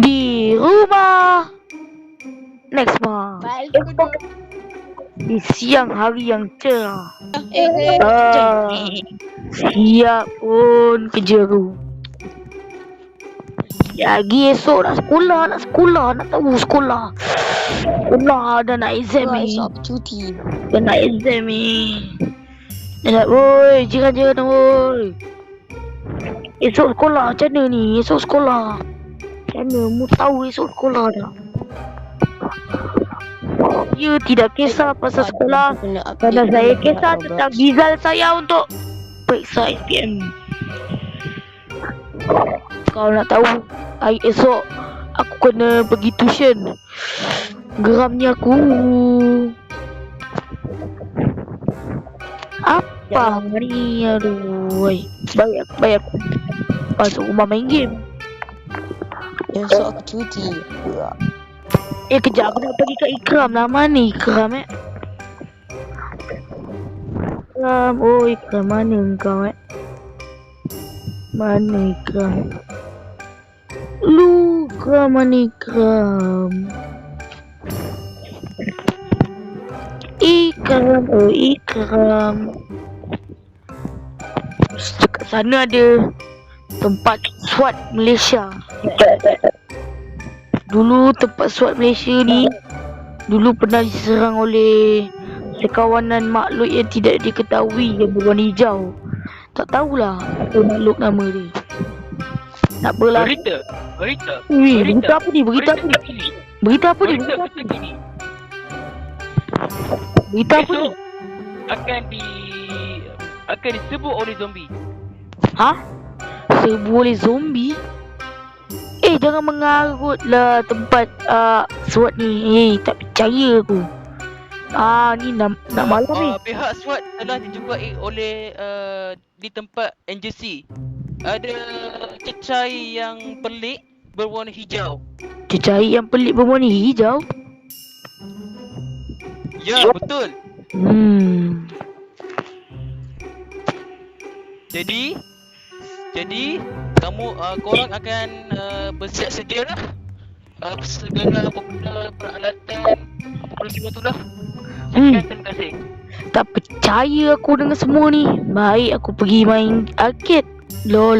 Di rumah next month. Baik kuda. Di siang hari yang cerah. Jom. Siap pun kerja tu. Lagi esok nak sekolah, nak tahu sekolah. Sekolah dah nak exam ni. Esok aku cuti. Dah nak exam ni. Dah nak, woi, jiran-jiran woi. Esok sekolah macam mana ni? Esok sekolah. Macam mana? Mu tahu esok sekolah dah. Dia tidak kisah pasal sekolah. Kerana saya kisah tentang Gizal saya untuk periksa SPM. Kau nak tahu, hari esok aku kena pergi tuition. Geramnya aku. Apa ni? Aduh, woi. Baik aku masuk rumah main game. Esok aku cuti. Kejap, aku nak pergi ke Ikram lah. Mana Ikram Ikram, oh Ikram, mana kau Mana Ikram? Lu Ikram, mana Ikram? Ikram, oh Ikram. Dekat sana ada tempat SWAT Malaysia. Dulu tempat SWAT Malaysia ni dulu pernah diserang oleh sekawanan makhluk yang tidak diketahui yang berwarna hijau. Tak tahulah apa makhluk nama dia. Tak apalah. Berita Berita apa ni? Berita apa ni? Berita apa ni? Berita apa ni? Akan disebut oleh zombie. Ha? Serbu oleh zombie? Jangan mengarutlah tempat SWAT ni. Tak percaya aku. Ni nak malam ni. Pihak SWAT telah dijumpai oleh di tempat NJC. Ada cecair yang pelik berwarna hijau. Cecair yang pelik berwarna hijau? Ya, betul. Jadi kamu korang akan bersiap sedia lah. Segala apabila peralatan apa semua tu lah. Terima kasih. Tak percaya aku dengan semua ni. Baik aku pergi main arcade. Lo.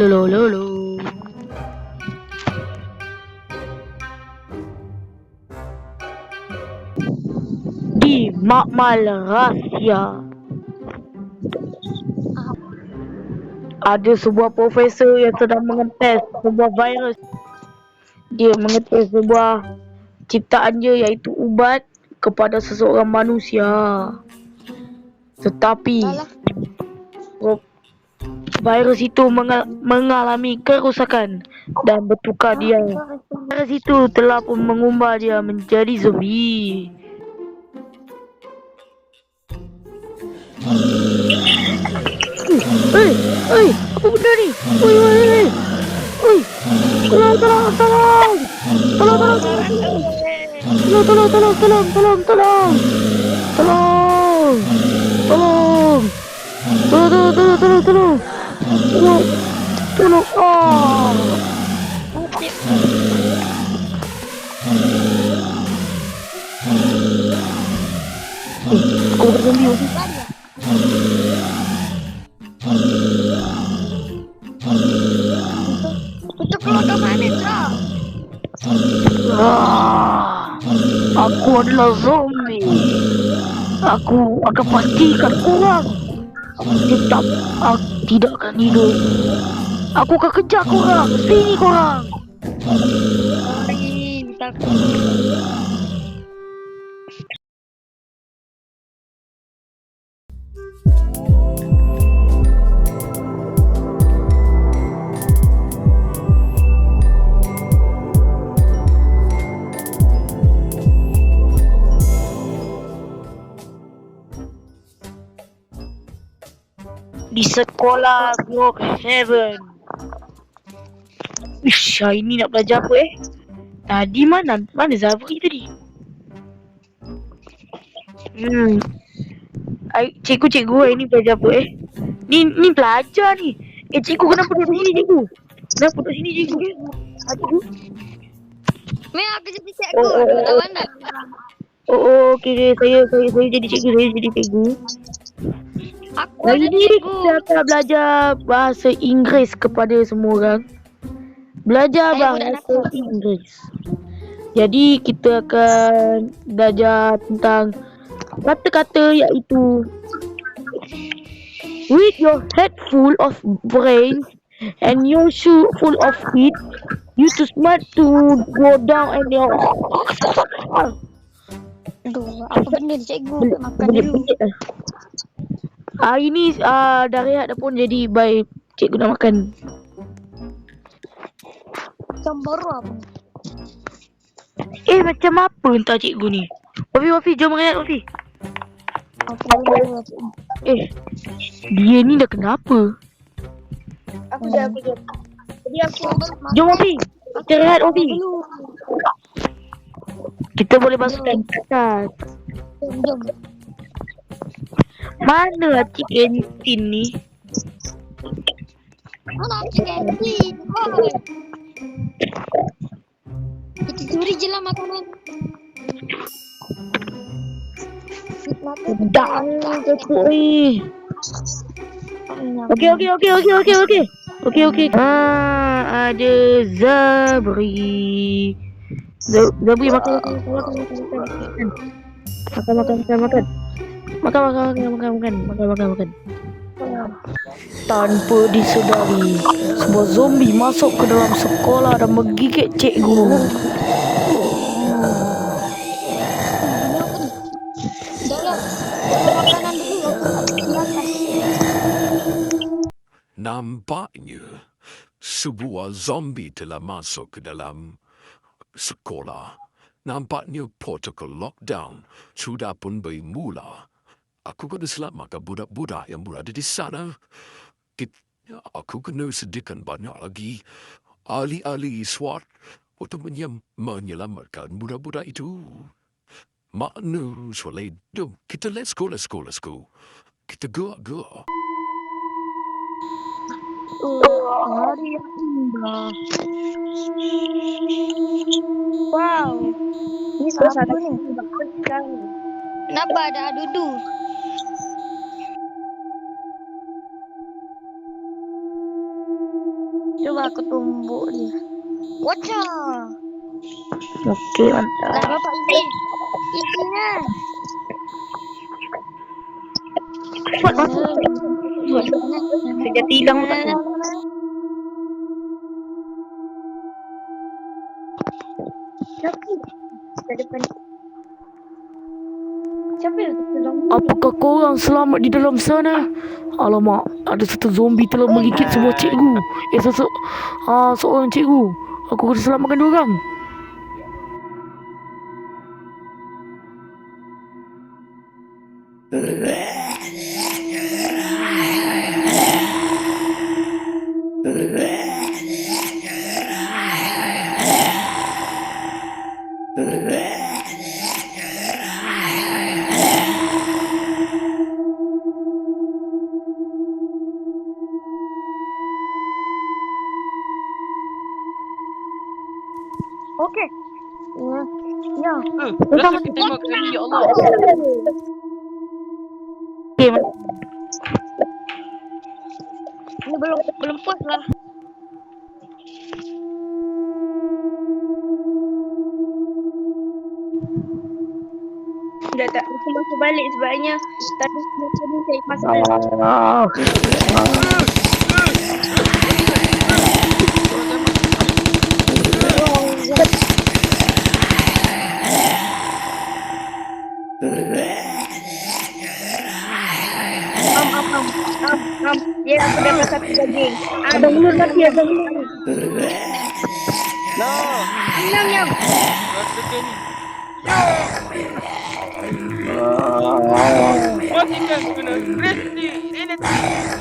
Di makmal rahsia. Ada sebuah profesor yang sedang mengetes sebuah virus. Dia mengetes sebuah ciptaan dia, iaitu ubat kepada seseorang manusia. Tetapi virus itu mengalami kerusakan dan bertukar dia. Virus itu telah pun mengubah dia menjadi zombie. Apa benda ni? Aku adalah zombie. Aku akan pastikan korang tidak akan hidup. Aku akan kejar korang. Sini korang. Di sekolah Brookhaven. Ish, hari ni nak belajar apa Tadi mana Zafri tadi? Cikgu hari ni belajar apa Ni pelajar ni. Cikgu kenapa duduk sini cikgu? Kenapa duduk sini cikgu? Cikgu? Memang aku jadi Oh, cikgu. oh, Dua oh, tahun oh. dah. Okey. Saya jadi cikgu. Saya jadi cikgu. Aku Hari ada ni cikgu. kita akan belajar bahasa Inggeris kepada semua orang. Belajar Saya budak bahasa nakal. Inggeris. Jadi kita akan belajar tentang kata-kata iaitu with your head full of brains and your shoe full of feet, you too smart to go down and your Aduh, apa benda ni cikgu? Makan dulu. Hari ni dah rehat dah pun, jadi baik cikgu nak makan. Macam baru apa? Macam apa entah cikgu ni? Wafi, jom rehat Wafi. Apa benda cikgu? Dia ni dah kenapa? Aku dah. Jadi aku Jom Wafi, kita rehat Wafi. dulu. Kita boleh masukkan atas. Jom. Mana cik kantin ni? Mana cik kantin? Oi. Kita curi je lah makanan. Dah cukup ni. Okey. Ada Zabri. Zabri makan. Makan. Tanpa disedari, sebuah zombie masuk ke dalam sekolah dan menggigit cikgu. Makanan dulu. Nampaknya sebuah zombie telah masuk ke dalam sekolah. Nampaknya protokol lockdown sudah pun bermula. Aku kena selamatkan budak-budak yang berada di sana. Aku kena sediakan banyak lagi ahli-ahli SWAT untuk menyelamatkan budak-budak itu. Makna soleh. Jom, kita let's go. Kita go. Hari yang indah. Wow. Ini siapa ni? Kenapa ada adudu? Coba aku tumbuk dia. Wacha. Okey, mantap. Dah bapak isi. Isinya. Cepat masuk. Sejati hilang otak tu. Apakah korang selamat di dalam sana? Alamak, ada satu zombie telah menggigit sebuah cikgu. Seorang cikgu. Aku kena selamatkan dua orang. Okey. Ya. Rasa kita tengok kali, ya Allah. Okey, Ini belum puas lah. Dah tak aku masuk balik sebabnya tadi macam ni saya masuk balik. Ya, aku dapat satu daging. Ada mulut tapi ada mulut. Lah, Nyam. rasa ke ni. Matikan kena Kristi Inati.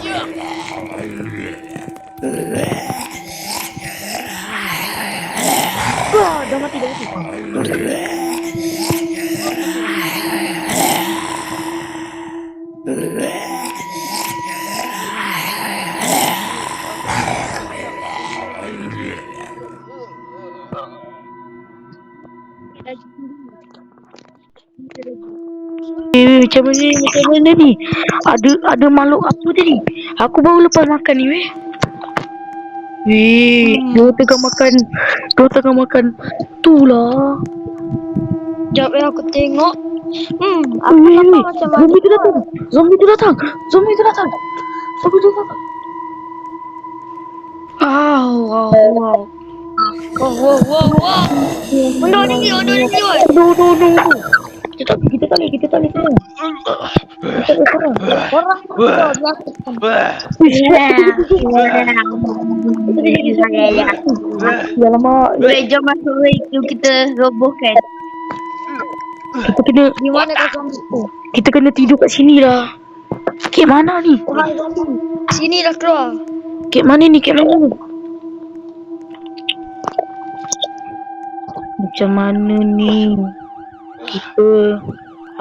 Ya. dah mati. Macam mana ni? Ada makhluk apa tadi? Aku baru lepas makan ni weh. Dia tengah makan tu lah. Jap aku tengok. Aku nampak macam Zombie tu datang. Zombie tu datang. Wow. Benda ni. No. Kita tak boleh serang. Orang Alamak. jom masuk itu kita robohkan. Di mana kau zombie tu? Kita kena tidur kat sini lah. Kek mana ni? Orang zombie. Sini dah keluar. Kek mana ni? Macam mana ni? Kita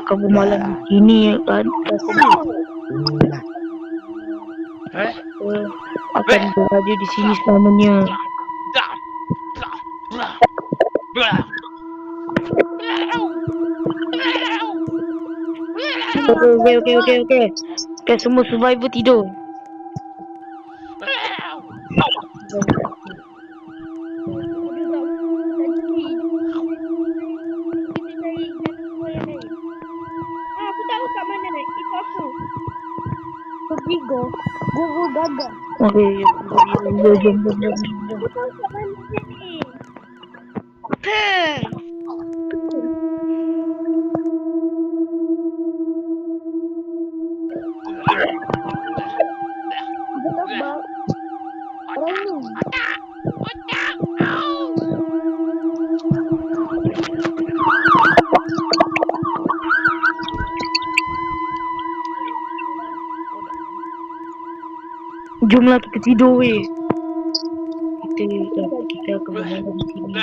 akan bermalam di sini kan? Akan berada di sini selamanya. Okay. Okay, semua survivor tidur. Aku tahu kat mana. Ikut aku. Pergigo. Guru gagal. Okay, jom. Aku tahu kat mana ni. Aku tak orang ni. Jomlah kita tidur weh. Kita akan bermalam di sini.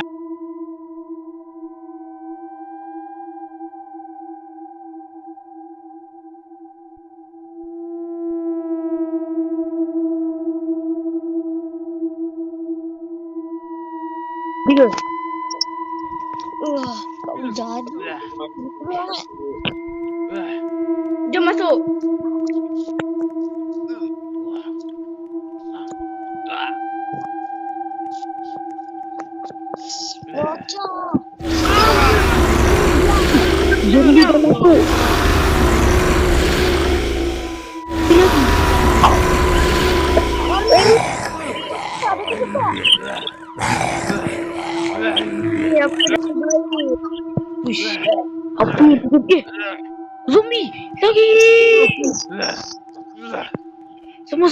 Tiga. Tak hujan. Jom masuk. Zombie dah masuk. Uish. Apa ni? Zombie lagi. Semua.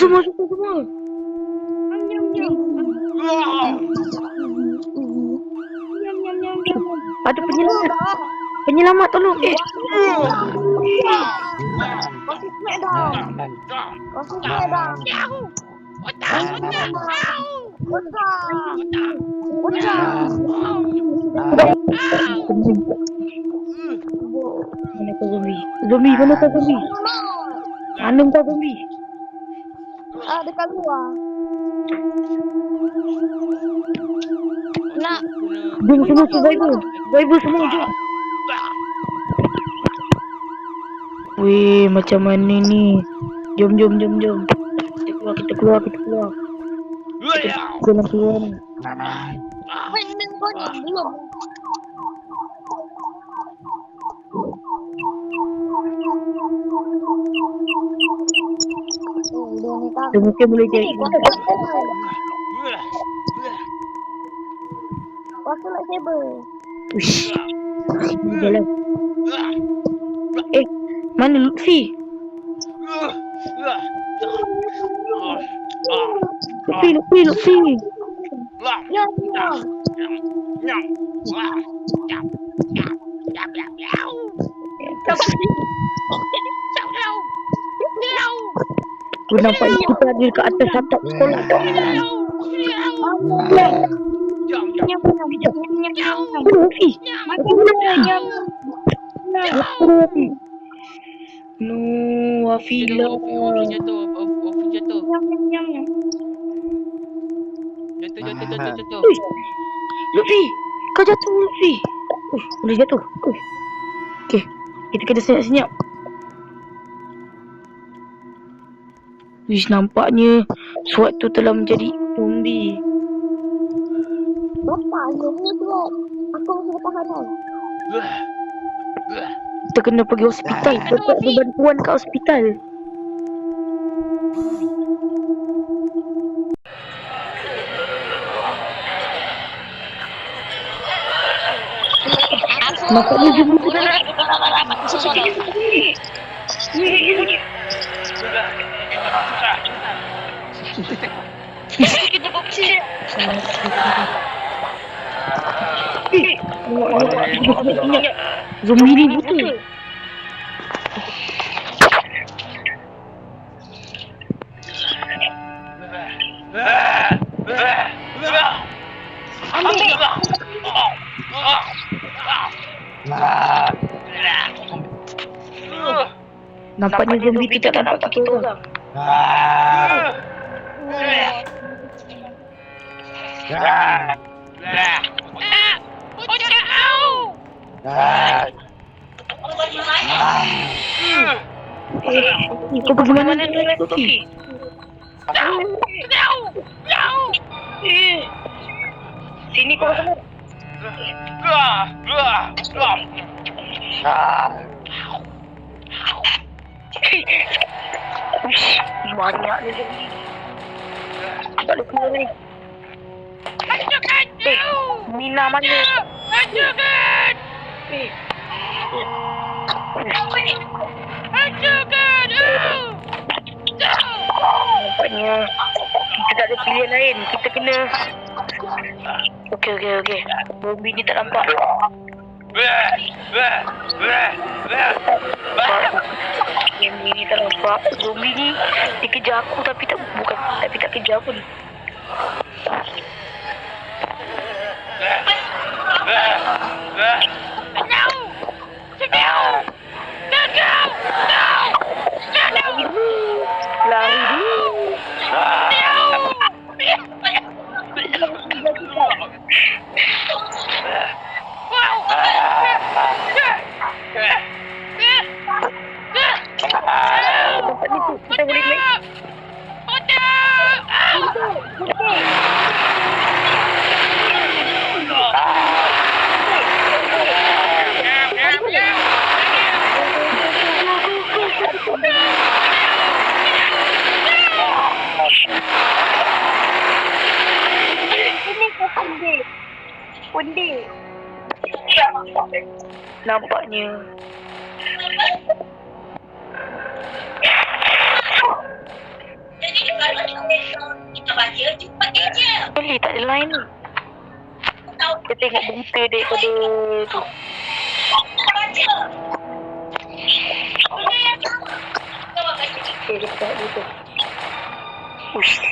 Ada penyelamat tolong. Mana kau zombie? Mana kau zombie? Dekat luar. Nak. Jom semua survivor semua jom. Weh, macam mana ni? Jom. Kita keluar. Kita keluar ni. Main kau ni belum. Dia mungkin boleh jadi. Waktu nak saber. Uish. Jalan. Mana Lutfi? Lutfi. Ya. Aku nampak kita ada dekat atas atap sekolah. Lutfi. No, Wafila. Wafi jatuh. Jatuh. Lutfi, kau jatuh Lutfi. Boleh jatuh. Okey. Kita kena senyap-senyap. Wish, nampaknya SWAT tu telah menjadi zombie. Bapak, zombie tu kan. Aku masih tahanan. Kita kena pergi hospital. Kita ada bantuan kat hospital. Nampaknya zombie tu dah. Kita boksit. Zombie ni betul. Nampaknya zombie tu tak nampak kita orang. Kau pergi mana ni? Sophie? Sini kau sana. Banyak ni zombie. Tak boleh keluar ni. Mina mana? Nampaknya kita tak ada pilihan lain. Kita kena. Okey. Zombie ni tak nampak. Zombie ni tak nampak. Zombie ni dia kejar aku tapi tak kejar pun. Lari dulu. Kita boleh naik. Undi. Nampaknya Kita baca cepat je. boleh tak ada line ni. Kita tengok berita daripada tu. Baca. Okay, kita tengok berita. Ush.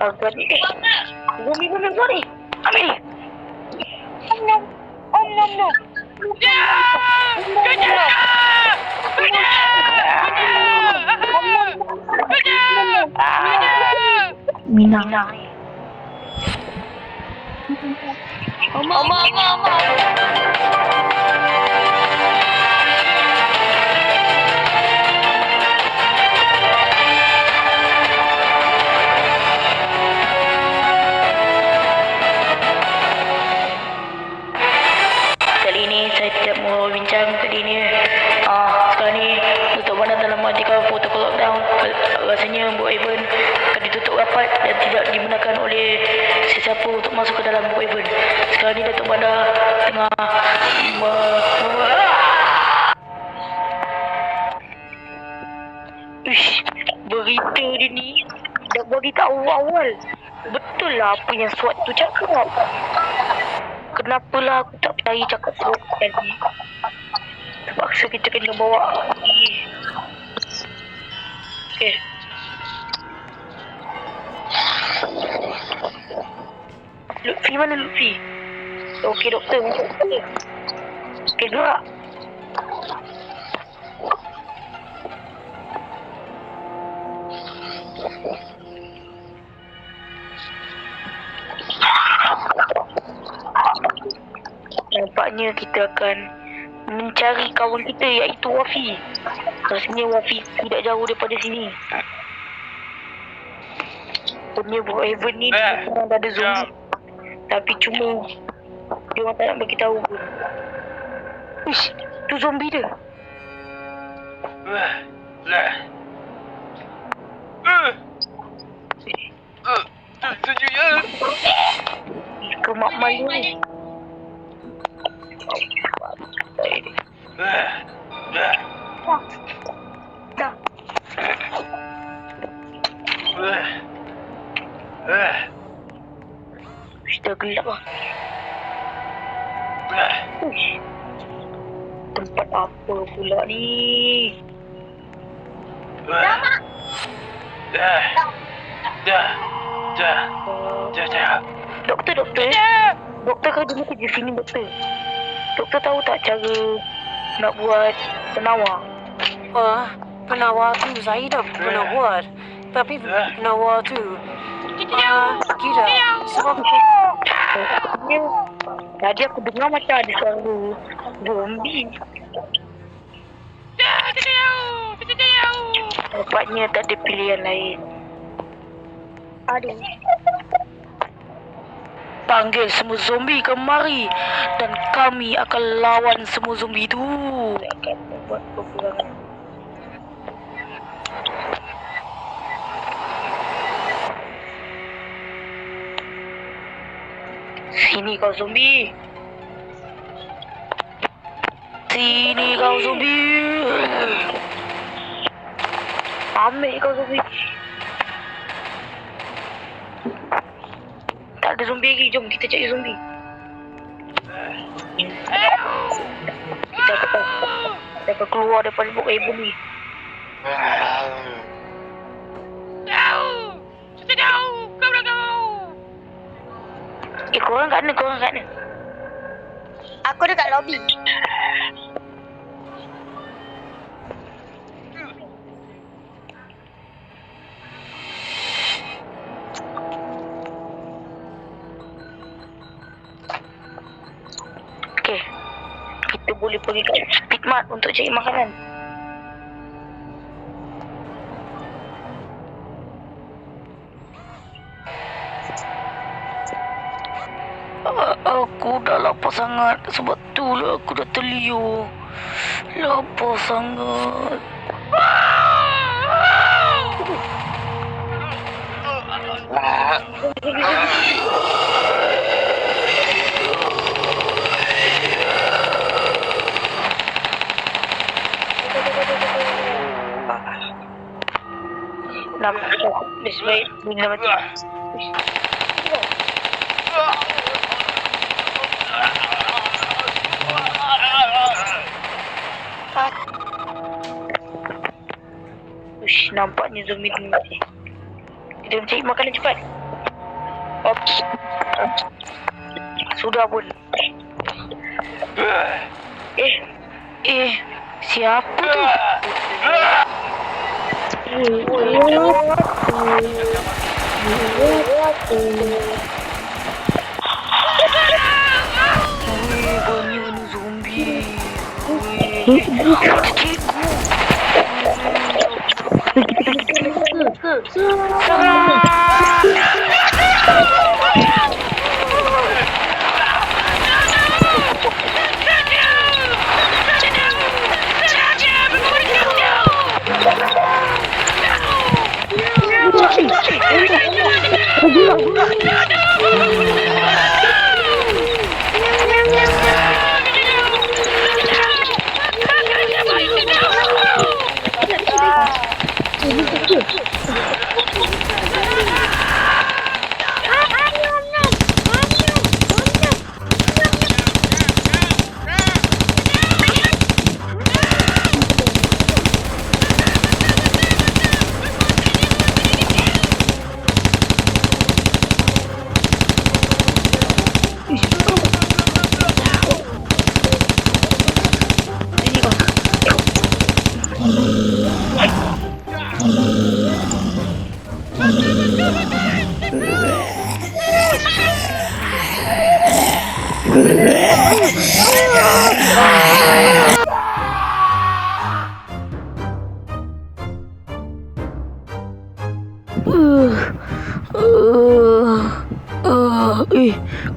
Agak ni. Zombie mana kau ni? Ambil ni. Om nom. Mina. Oma. Kali ini saya tidak mau bincang kali ini. Sekarang ni untuk mana dalam matikan protokol lockdown, rasanya Book Haven akan ditutup rapat dan tidak digunakan oleh sesiapa untuk masuk ke dalam Book Haven. Sekarang ni Datuk Bandar tengah berita dia ni dah bagi tahu awal. Betul lah apa yang SWAT tu cakap. Kenapalah aku tak percaya cakap SWAT tadi. Terpaksa kita kena bawa pergi. Okay. Lutfi mana Lutfi? Okey doktor. Okey gerak. Nampaknya kita akan mencari kawan kita iaitu Wafi. Rasanya Wafi tidak jauh daripada sini. Punya Brookhaven ni sekarang dah ada zombie. Tapi cuma dia orang tak nak bagi tahu pun. Ish, tu zombie dia. Kemak malu ni. Dah. Dah gelap lah. Uish. Tempat apa pula ni? Doktor. Doktor kau dulu kerja sini, doktor. Doktor tahu tak cara nak buat penawar? Penawar tu saya dah pernah buat. Tapi penawar tu kita sebab Tadi aku dengar macam ada suara zombie. Nampaknya tak ada pilihan lain. Aduh. Panggil semua zombie kemari dan kami akan lawan semua zombie itu. Akan membuat peperangan. Sini kau zombie. Sini kau zombie. Ambil kau zombie. Tak ada zombie lagi. Jom kita cari zombie. Kita akan keluar daripada Brookhaven ni. Korang kat mana? Aku dekat lobby. Okey. Kita boleh pergi kat Speedmart untuk cari makanan. Aku dah lapar sangat. Sebab tu lah aku dah terliur. Lapar sangat. Nampak baik bila mati. Ush, nampaknya zombie ni mati. Kita mencari makanan cepat. Ops. Sudah pun. Siapa tu? Banyak zombie.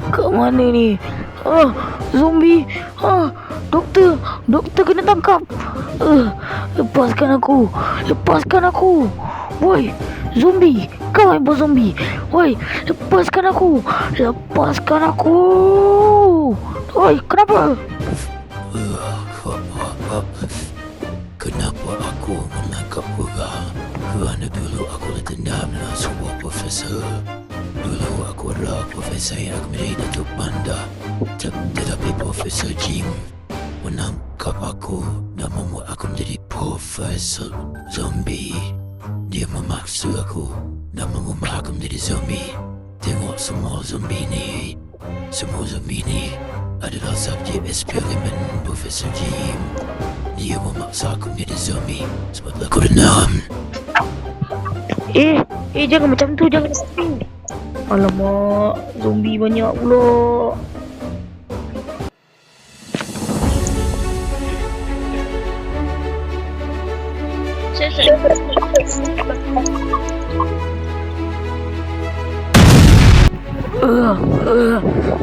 Kat mana ni? Zombie. Doktor kena tangkap. Lepaskan aku. Woi, zombie. Kau yang buat zombie. Woi, lepaskan aku. Woi, kenapa? Kenapa aku menangkap orang? Kerana dulu aku dendam dengan sebuah profesor. Dulu aku adalah profesor yang akan menjadi Datuk Panda. Tetapi Profesor Jim menangkap aku dan membuat aku menjadi Profesor Zombie. Dia memaksa aku dan mengubah aku menjadi zombie. Tengok semua zombie ni. Semua zombie ni adalah subjek eksperimen Profesor Jim. Dia memaksa aku menjadi zombie sebab aku dendam. Jangan macam tu, jangan macam tu. Alamak, zombie banyak pula.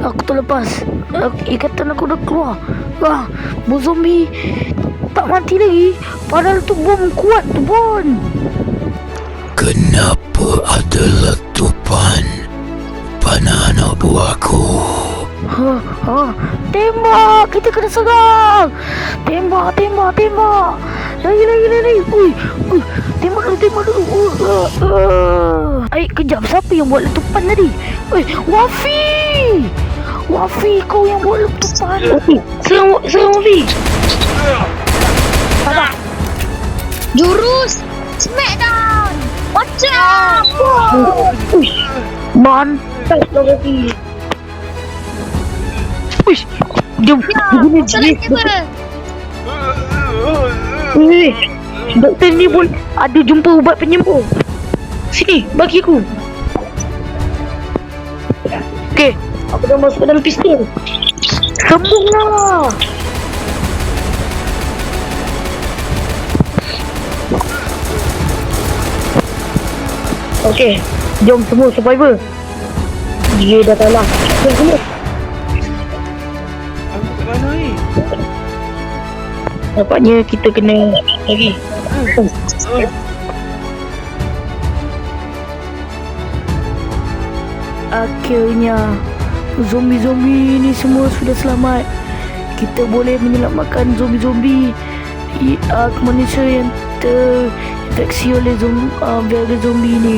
Aku terlepas. Ikatan aku dah keluar. Bom zombie tak mati lagi. Padahal tu bom kuat tu Bon. Kenapa ada letupan panah anak buahku? Tembak, kita kena serang. Tembak. Lagi. Ui. Tembak dulu. Kejap, siapa yang buat letupan tadi? Wafi, kau yang buat letupan. Serang Wafi. Jurus Smackdown. Watch out. Mantap lah Wafi. Jom, guna jenis. Doktor ni pun ada jumpa ubat penyembuh. Sini, bagi aku. Okey, aku dah masuk dalam pistol. Sambunglah. Okey, jom semua survivor. Dia dah kalah. Jom semua. Aku kat mana ni? Nampaknya kita kena lagi. Akhirnya zombie-zombie ni semua sudah selamat. Kita boleh menyelamatkan zombie-zombie manusia yang terinfeksi oleh virus zombie ni.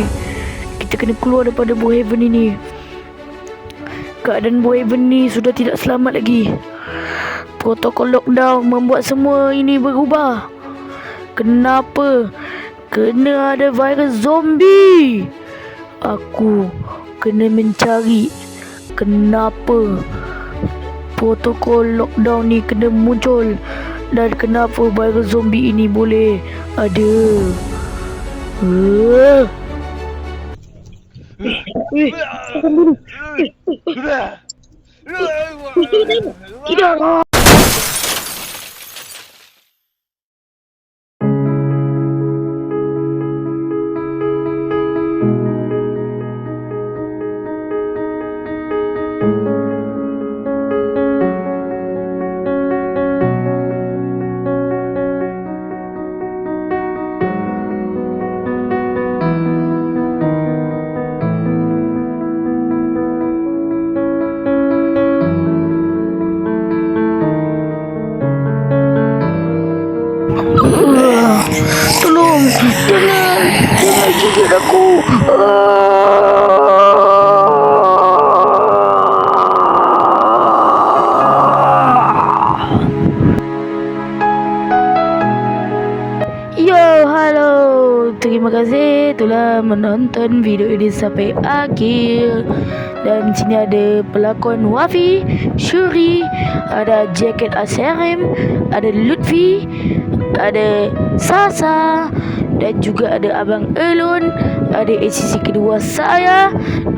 Kita kena keluar daripada Brookhaven ini. Keadaan Brookhaven ni sudah tidak selamat lagi. Protokol lockdown membuat semua ini berubah. Kenapa? Kena ada virus zombie. Aku kena mencari kenapa protokol lockdown ni kena muncul dan kenapa virus zombie ini boleh ada. Tidak. Tolong, jangan gigit aku. Halo. Terima kasih telah menonton video ini sampai akhir. Dan di sini ada pelakon Wafi, Shuri, ada Jacket Aserim, ada Lutfi, ada Sasa, dan juga ada Abang Elon, ada ACC kedua saya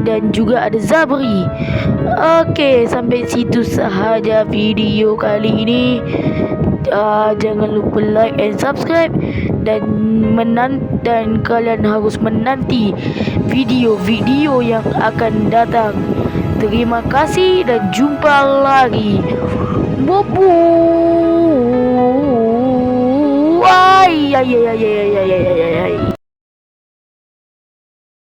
dan juga ada Zabri. Okey, sampai situ sahaja video kali ini. Jangan lupa like and subscribe dan kalian harus menanti video-video yang akan datang. Terima kasih dan jumpa lagi. Bobo. Ay.